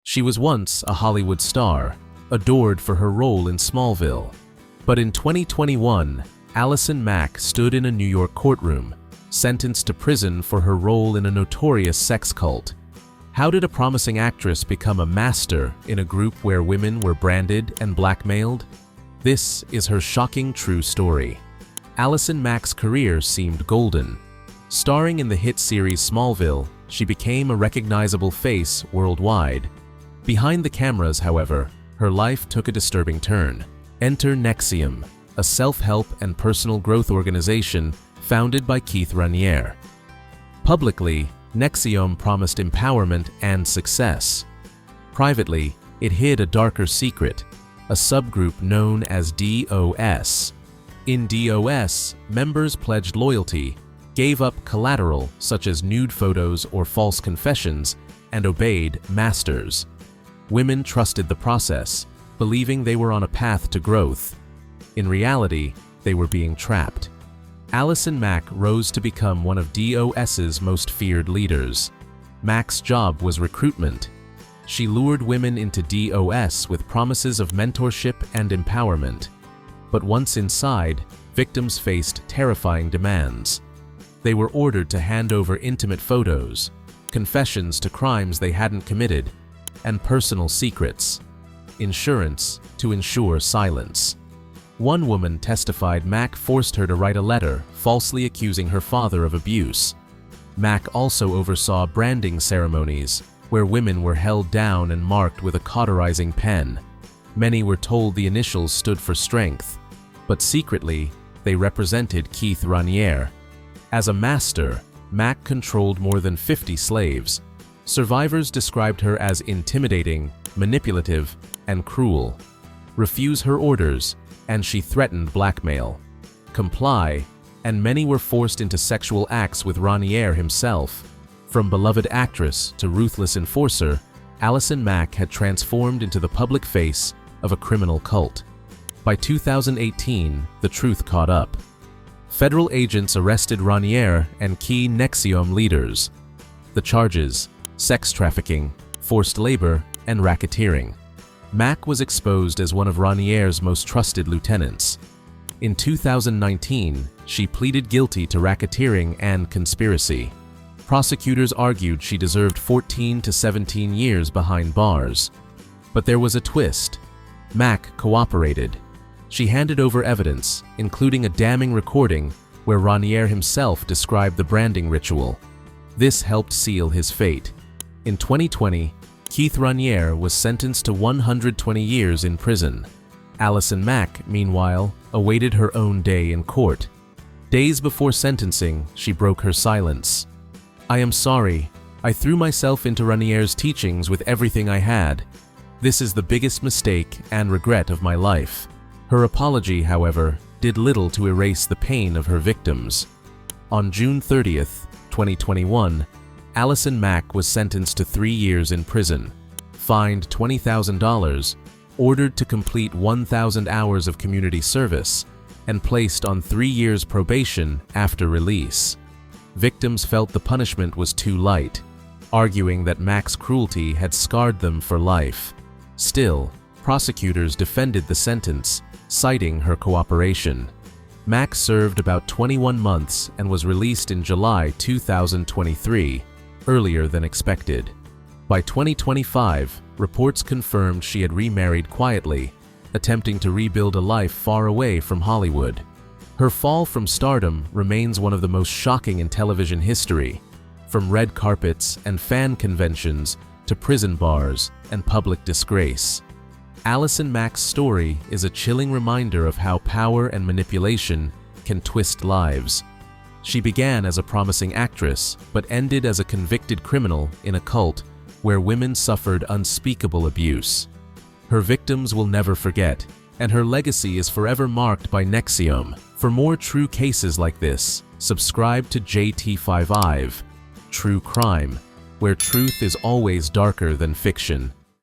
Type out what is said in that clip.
She was once a Hollywood star, adored for her role in Smallville. But in 2021, Allison Mack stood in a New York courtroom, sentenced to prison for her role in a notorious sex cult. How did a promising actress become a master in a group where women were branded and blackmailed? This is her shocking true story. Allison Mack's career seemed golden. Starring in the hit series Smallville, she became a recognizable face worldwide. Behind the cameras, however, her life took a disturbing turn. Enter NXIVM, a self-help and personal growth organization founded by Keith Raniere. Publicly, NXIVM promised empowerment and success. Privately, it hid a darker secret, a subgroup known as DOS. In DOS, members pledged loyalty, gave up collateral such as nude photos or false confessions, and obeyed masters. Women trusted the process, believing they were on a path to growth. In reality, they were being trapped. Allison Mack rose to become one of DOS's most feared leaders. Mack's job was recruitment. She lured women into DOS with promises of mentorship and empowerment. But once inside, victims faced terrifying demands. They were ordered to hand over intimate photos, confessions to crimes they hadn't committed, and personal secrets. Insurance to ensure silence. One woman testified Mack forced her to write a letter falsely accusing her father of abuse. Mack also oversaw branding ceremonies where women were held down and marked with a cauterizing pen. Many were told the initials stood for strength, but secretly, they represented Keith Raniere. As a master, Mack controlled more than 50 slaves. Survivors described her as intimidating, manipulative, and cruel. Refuse her orders, and she threatened blackmail. Comply, and many were forced into sexual acts with Raniere himself. From beloved actress to ruthless enforcer, Allison Mack had transformed into the public face of a criminal cult. By 2018, the truth caught up. Federal agents arrested Raniere and key NXIVM leaders. The charges: sex trafficking, forced labor, and racketeering. Mack was exposed as one of Raniere's most trusted lieutenants. In 2019, she pleaded guilty to racketeering and conspiracy. Prosecutors argued she deserved 14 to 17 years behind bars. But there was a twist. Mack cooperated. She handed over evidence, including a damning recording where Raniere himself described the branding ritual. This helped seal his fate. In 2020, Keith Raniere was sentenced to 120 years in prison. Allison Mack, meanwhile, awaited her own day in court. Days before sentencing, she broke her silence. "I am sorry. I threw myself into Raniere's teachings with everything I had. This is the biggest mistake and regret of my life." Her apology, however, did little to erase the pain of her victims. On June 30th, 2021, Allison Mack was sentenced to 3 years in prison, fined $20,000, ordered to complete 1,000 hours of community service, and placed on 3 years probation after release. Victims felt the punishment was too light, arguing that Mack's cruelty had scarred them for life. Still, prosecutors defended the sentence, citing her cooperation. Mack served about 21 months and was released in July 2023, earlier than expected. By 2025, reports confirmed she had remarried quietly, attempting to rebuild a life far away from Hollywood. Her fall from stardom remains one of the most shocking in television history, from red carpets and fan conventions to prison bars and public disgrace. Allison Mack's story is a chilling reminder of how power and manipulation can twist lives. She began as a promising actress, but ended as a convicted criminal in a cult where women suffered unspeakable abuse. Her victims will never forget, and her legacy is forever marked by NXIVM. For more true cases like this, subscribe to JT5 True Crime, where truth is always darker than fiction.